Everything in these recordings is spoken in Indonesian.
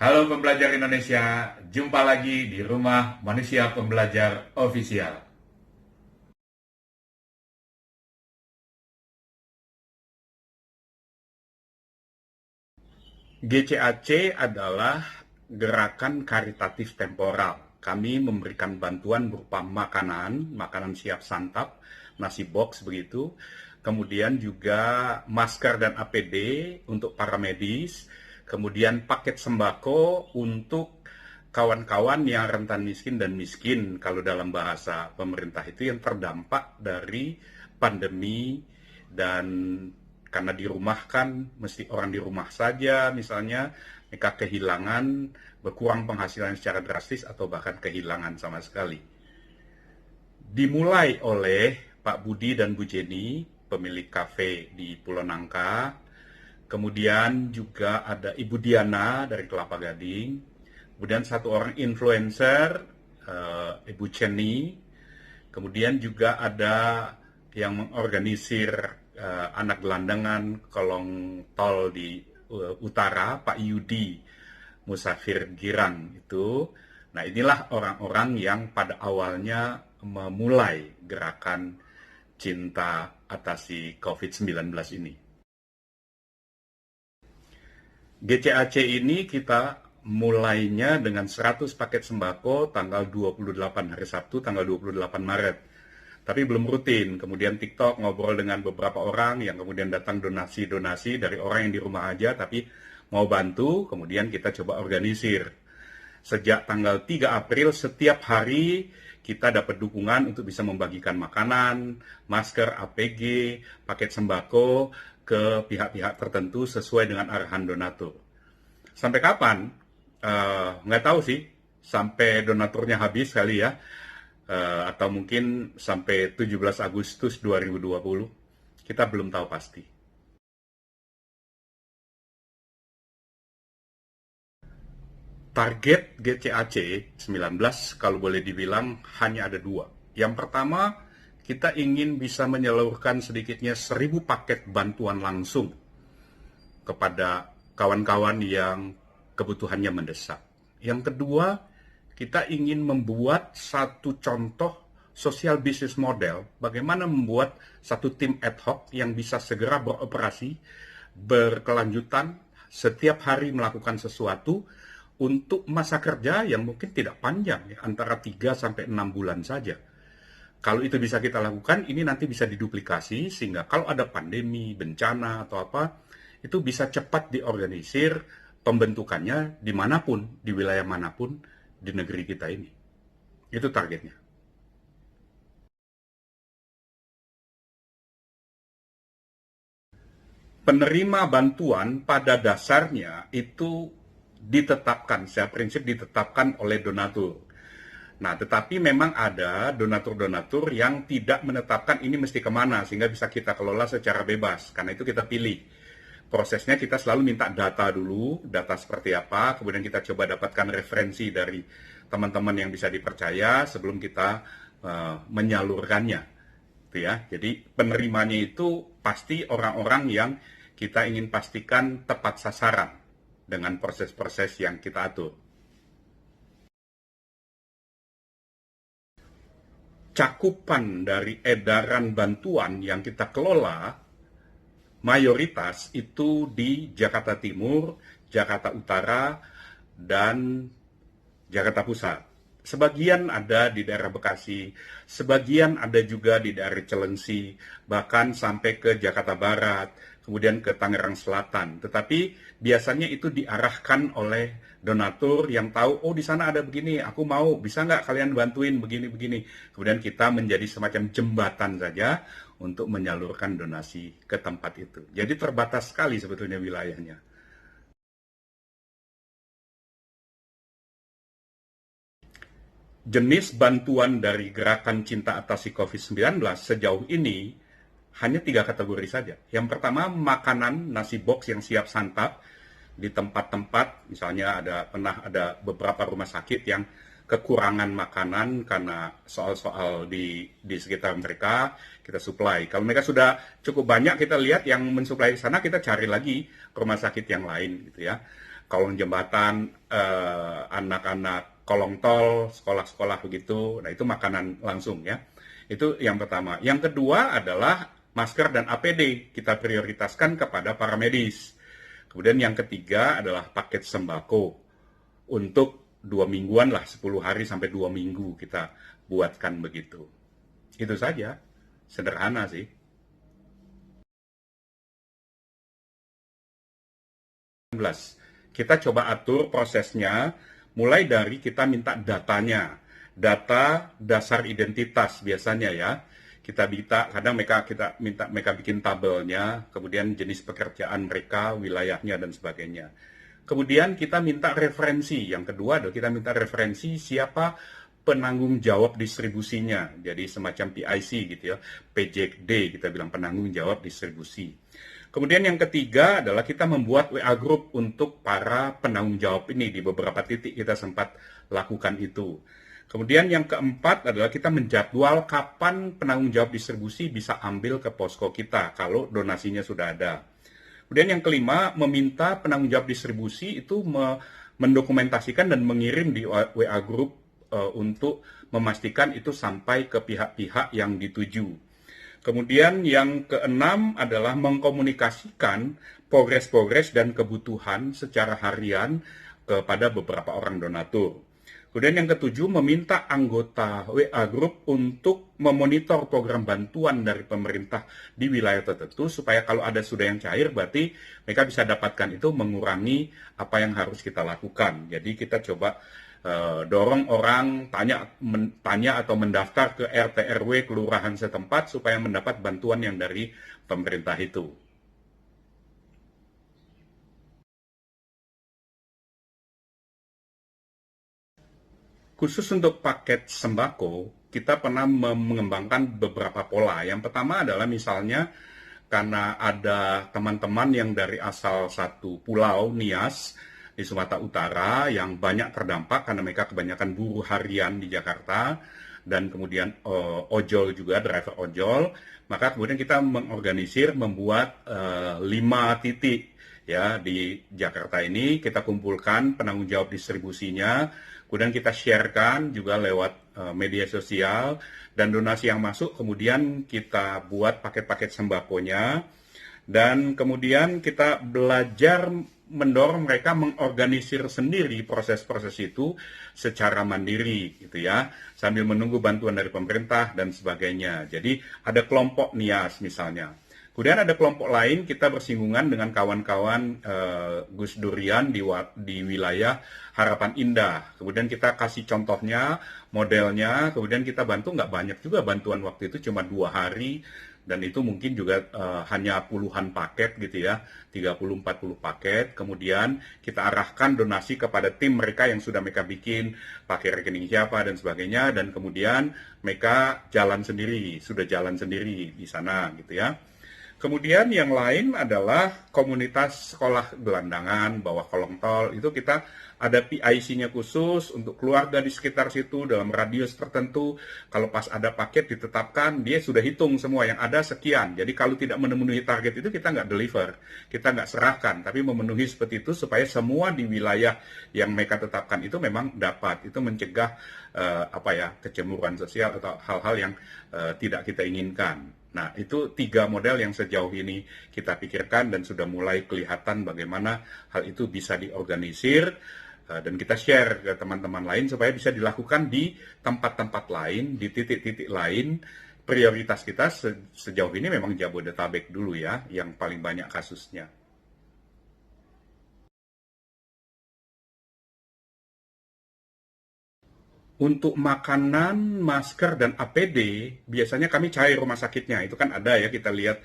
Halo pembelajar Indonesia, jumpa lagi di Rumah Manusia Pembelajar Official. GCAC adalah gerakan karitatif temporal. Kami memberikan bantuan berupa makanan siap santap, nasi box begitu, kemudian juga masker dan APD untuk para medis, kemudian paket sembako untuk kawan-kawan yang rentan miskin dan miskin, kalau dalam bahasa pemerintah itu yang terdampak dari pandemi. Dan karena di rumah kan mesti orang di rumah saja, misalnya mereka kehilangan, berkurang penghasilan secara drastis atau bahkan kehilangan sama sekali. Dimulai oleh Pak Budi dan Bu Jenny, pemilik kafe di Pulau Nangka. Kemudian juga ada Ibu Diana dari Kelapa Gading. Kemudian satu orang influencer, Ibu Ceni. Kemudian juga ada yang mengorganisir anak gelandangan kolong tol di utara, Pak Yudi Musafir Girang itu. Nah, inilah orang-orang yang pada awalnya memulai gerakan Cinta Atasi COVID-19 ini. GCAC ini kita mulainya dengan 100 paket sembako tanggal 28 hari Sabtu, tanggal 28 Maret. Tapi belum rutin. Kemudian TikTok ngobrol dengan beberapa orang yang kemudian datang donasi-donasi dari orang yang di rumah aja tapi mau bantu, kemudian kita coba organisir. Sejak tanggal 3 April setiap hari kita dapat dukungan untuk bisa membagikan makanan, masker, APG, paket sembako ke pihak-pihak tertentu sesuai dengan arahan donatur. Sampai kapan? Nggak tahu sih, sampai donaturnya habis kali ya. Atau mungkin sampai 17 Agustus 2020. Kita belum tahu pasti. Target GCAC 19 kalau boleh dibilang hanya ada dua. Yang pertama, kita ingin bisa menyalurkan sedikitnya 1.000 paket bantuan langsung kepada kawan-kawan yang kebutuhannya mendesak. Yang kedua, kita ingin membuat satu contoh social business model, bagaimana membuat satu tim ad hoc yang bisa segera beroperasi, berkelanjutan, setiap hari melakukan sesuatu untuk masa kerja yang mungkin tidak panjang, ya, antara 3 sampai 6 bulan saja. Kalau itu bisa kita lakukan, ini nanti bisa diduplikasi sehingga kalau ada pandemi, bencana atau apa, itu bisa cepat diorganisir pembentukannya dimanapun, di wilayah manapun di negeri kita ini. Itu targetnya. Penerima bantuan pada dasarnya itu ditetapkan, secara prinsip ditetapkan oleh donatur. Nah, tetapi memang ada donatur-donatur yang tidak menetapkan ini mesti kemana, sehingga bisa kita kelola secara bebas. Karena itu kita pilih. Prosesnya kita selalu minta data dulu, data seperti apa, kemudian kita coba dapatkan referensi dari teman-teman yang bisa dipercaya sebelum kita menyalurkannya. Gitu ya. Jadi penerimanya itu pasti orang-orang yang kita ingin pastikan tepat sasaran dengan proses-proses yang kita atur. Cakupan dari edaran bantuan yang kita kelola mayoritas itu di Jakarta Timur, Jakarta Utara, dan Jakarta Pusat. Sebagian ada di daerah Bekasi, sebagian ada juga di daerah Cilengsi, bahkan sampai ke Jakarta Barat, kemudian ke Tangerang Selatan. Tetapi biasanya itu diarahkan oleh donatur yang tahu, oh di sana ada begini, aku mau, bisa nggak kalian bantuin begini-begini. Kemudian kita menjadi semacam jembatan saja untuk menyalurkan donasi ke tempat itu. Jadi terbatas sekali sebetulnya wilayahnya. Jenis bantuan dari gerakan Cinta Atasi COVID-19 sejauh ini hanya 3 kategori saja. Yang pertama, makanan nasi box yang siap santap di tempat-tempat, misalnya pernah ada beberapa rumah sakit yang kekurangan makanan karena soal-soal di sekitar mereka, kita supply. Kalau mereka sudah cukup banyak, kita lihat yang mensuplai ke sana, kita cari lagi rumah sakit yang lain gitu ya. kolong jembatan, anak-anak kolong tol, sekolah-sekolah begitu. Nah, itu makanan langsung ya. Itu yang pertama. Yang kedua adalah masker dan APD. Kita prioritaskan kepada para medis. Kemudian yang ketiga adalah paket sembako. Untuk 2 mingguan lah, 10 hari sampai 2 minggu kita buatkan begitu. Itu saja. Sederhana sih. Kita coba atur prosesnya, mulai dari kita minta datanya, data dasar identitas biasanya ya. Kita minta, kadang kita minta mereka bikin tabelnya, kemudian jenis pekerjaan mereka, wilayahnya dan sebagainya. Kemudian kita minta referensi. Yang kedua adalah kita minta referensi siapa penanggung jawab distribusinya. Jadi semacam PIC gitu ya, PJD kita bilang, penanggung jawab distribusi. Kemudian yang ketiga adalah kita membuat WA group untuk para penanggung jawab ini. Di beberapa titik kita sempat lakukan itu. Kemudian yang keempat adalah kita menjadwal kapan penanggung jawab distribusi bisa ambil ke posko kita kalau donasinya sudah ada. Kemudian yang kelima, meminta penanggung jawab distribusi itu mendokumentasikan dan mengirim di WA group untuk memastikan itu sampai ke pihak-pihak yang dituju. Kemudian yang keenam adalah mengkomunikasikan progres-progres dan kebutuhan secara harian kepada beberapa orang donatur. Kemudian yang ketujuh, meminta anggota WA Group untuk memonitor program bantuan dari pemerintah di wilayah tertentu, supaya kalau ada sudah yang cair, berarti mereka bisa dapatkan itu, mengurangi apa yang harus kita lakukan. Jadi kita coba dorong orang tanya atau mendaftar ke RT RW kelurahan setempat supaya mendapat bantuan yang dari pemerintah itu. Khusus untuk paket sembako, kita pernah mengembangkan beberapa pola. Yang pertama adalah misalnya karena ada teman-teman yang dari asal satu pulau, Nias, di Sumatera Utara, yang banyak terdampak karena mereka kebanyakan buruh harian di Jakarta, dan kemudian ojol juga, driver ojol. Maka kemudian kita mengorganisir, membuat 5 titik ya di Jakarta ini. Kita kumpulkan penanggung jawab distribusinya, kemudian kita sharekan juga lewat media sosial, dan donasi yang masuk kemudian kita buat paket-paket sembakonya, dan kemudian kita belajar mendorong mereka mengorganisir sendiri proses-proses itu secara mandiri gitu ya, sambil menunggu bantuan dari pemerintah dan sebagainya. Jadi ada kelompok Nias misalnya. Kemudian ada kelompok lain, kita bersinggungan dengan kawan-kawan Gus Durian di wilayah Harapan Indah. Kemudian kita kasih contohnya, modelnya, kemudian kita bantu, nggak banyak juga bantuan waktu itu, cuma 2 hari, dan itu mungkin juga hanya puluhan paket gitu ya, 30-40 paket. Kemudian kita arahkan donasi kepada tim mereka yang sudah mereka bikin, pakai rekening siapa dan sebagainya, dan kemudian mereka sudah jalan sendiri di sana gitu ya. Kemudian yang lain adalah komunitas sekolah gelandangan, bawah kolong tol, itu kita ada PIC-nya khusus untuk keluarga di sekitar situ dalam radius tertentu. Kalau pas ada paket ditetapkan, dia sudah hitung semua yang ada sekian. Jadi kalau tidak memenuhi target itu kita nggak deliver, kita nggak serahkan, tapi memenuhi seperti itu supaya semua di wilayah yang mereka tetapkan itu memang dapat. Itu mencegah kecemburuan sosial atau hal-hal yang tidak kita inginkan. Nah, itu 3 model yang sejauh ini kita pikirkan dan sudah mulai kelihatan bagaimana hal itu bisa diorganisir dan kita share ke teman-teman lain supaya bisa dilakukan di tempat-tempat lain, di titik-titik lain. Prioritas kita sejauh ini memang Jabodetabek dulu ya, yang paling banyak kasusnya. Untuk makanan, masker, dan APD, biasanya kami cari rumah sakitnya. Itu kan ada ya, kita lihat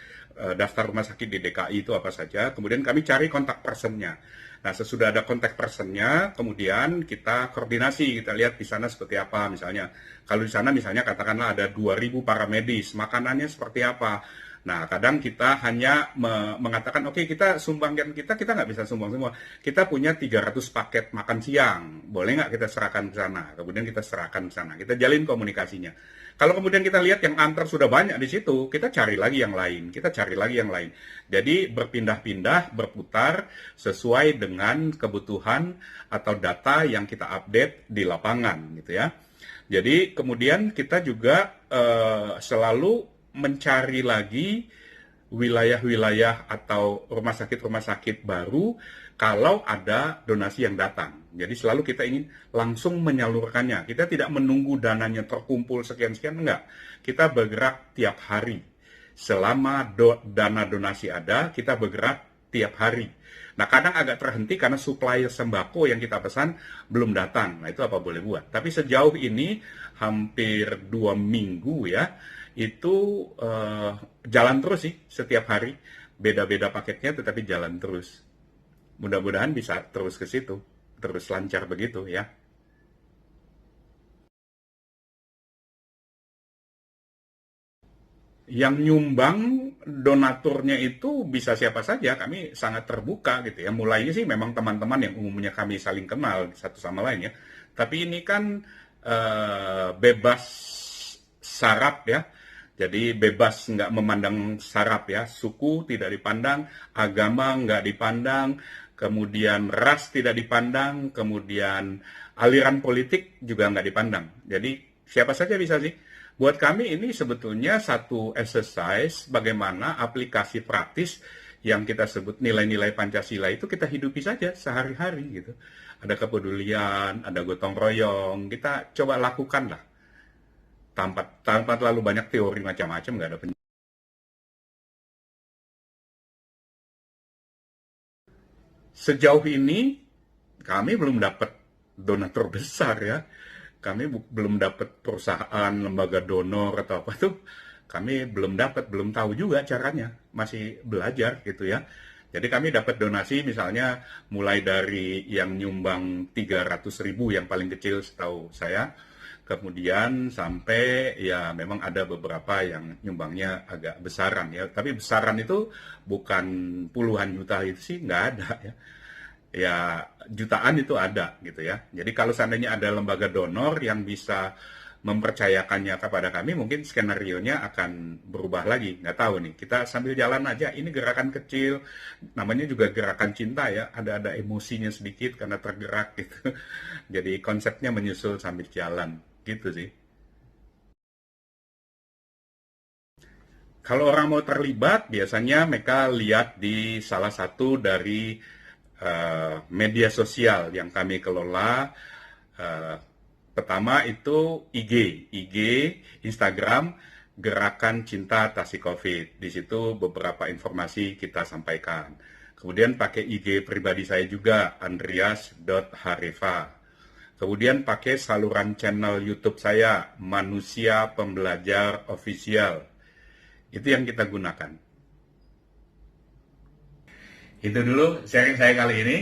daftar rumah sakit di DKI itu apa saja. Kemudian kami cari kontak personnya. Nah, sesudah ada kontak personnya, kemudian kita koordinasi, kita lihat di sana seperti apa. Misalnya, kalau di sana misalnya katakanlah ada 2.000 para medis, makanannya seperti apa. Nah, kadang kita hanya mengatakan, oke, kita sumbangkan kita nggak bisa sumbang semua. Kita punya 300 paket makan siang, boleh nggak kita serahkan ke sana? Kemudian kita serahkan ke sana, kita jalin komunikasinya. Kalau kemudian kita lihat yang antar sudah banyak di situ, kita cari lagi yang lain, kita cari lagi yang lain. Jadi berpindah-pindah, berputar sesuai dengan kebutuhan atau data yang kita update di lapangan, gitu ya. Jadi kemudian kita juga selalu mencari lagi wilayah-wilayah atau rumah sakit baru kalau ada donasi yang datang. Jadi selalu kita ingin langsung menyalurkannya. Kita tidak menunggu dananya terkumpul sekian-sekian, enggak. Kita bergerak tiap hari. Selama dana donasi ada, kita bergerak tiap hari. Nah, kadang agak terhenti karena suplai sembako yang kita pesan belum datang. Nah, itu apa boleh buat. Tapi sejauh ini hampir 2 minggu ya, itu jalan terus sih setiap hari. Beda-beda paketnya tetapi jalan terus. Mudah-mudahan bisa terus ke situ, terus lancar begitu ya. Yang nyumbang donaturnya itu bisa siapa saja, kami sangat terbuka gitu ya. Mulainya sih memang teman-teman yang umumnya kami saling kenal satu sama lain ya. Tapi ini kan bebas syarat ya. Jadi bebas nggak memandang syarat ya, suku tidak dipandang, agama nggak dipandang, kemudian ras tidak dipandang, kemudian aliran politik juga nggak dipandang. Jadi siapa saja bisa sih. Buat kami ini sebetulnya satu exercise bagaimana aplikasi praktis yang kita sebut nilai-nilai Pancasila itu kita hidupi saja sehari-hari gitu. Ada kepedulian, ada gotong royong, kita coba lakukan lah. Tanpa terlalu banyak teori macam-macam, nggak ada Sejauh ini kami belum dapat donatur besar ya. Kami belum dapat perusahaan, lembaga donor atau apa tuh. Kami belum dapat, belum tahu juga caranya. Masih belajar gitu ya. Jadi kami dapat donasi misalnya mulai dari yang nyumbang 300.000 yang paling kecil setahu saya. Kemudian sampai ya memang ada beberapa yang nyumbangnya agak besaran ya. Tapi besaran itu bukan puluhan juta itu sih nggak ada ya. Ya jutaan itu ada gitu ya. Jadi kalau seandainya ada lembaga donor yang bisa mempercayakannya kepada kami, mungkin skenario-nya akan berubah lagi. Nggak tahu nih, kita sambil jalan aja. Ini gerakan kecil, namanya juga gerakan cinta ya. Ada emosinya sedikit karena tergerak gitu. Jadi konsepnya menyusul sambil jalan, gitu sih. Kalau orang mau terlibat, biasanya mereka lihat di salah satu dari media sosial yang kami kelola. eh, Pertama itu IG, Instagram, Gerakan Cinta Atasi COVID. Di situ beberapa informasi kita sampaikan. Kemudian pakai IG pribadi saya juga, andreas.hareva. Kemudian pakai saluran channel YouTube saya, Manusia Pembelajar Official. Itu yang kita gunakan. Itu dulu sharing saya kali ini.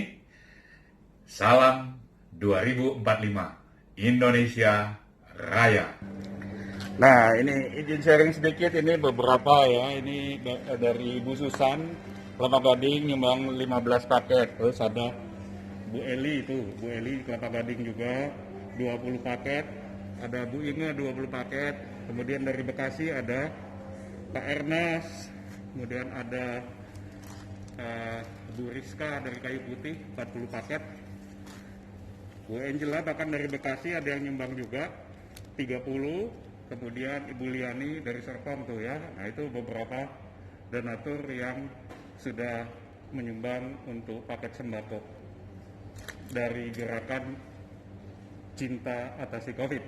Salam 2045 Indonesia Raya. Nah, ini izin sharing sedikit, ini beberapa ya. Ini dari Ibu Susan, Kelapa Gading nyumbang 15 paket. Terus ada Bu Eli itu, Bu Eli Kelapa Gading juga 20 paket. Ada Bu Inge 20 paket. Kemudian dari Bekasi ada Pak Ernest. Kemudian ada Bu Rizka dari Kayu Putih 40 paket. Bu Angela bahkan dari Bekasi ada yang nyumbang juga 30. Kemudian Ibu Liani dari Serpong tuh ya. Nah itu beberapa donatur yang sudah menyumbang untuk paket sembako dari gerakan Cinta Atasi COVID.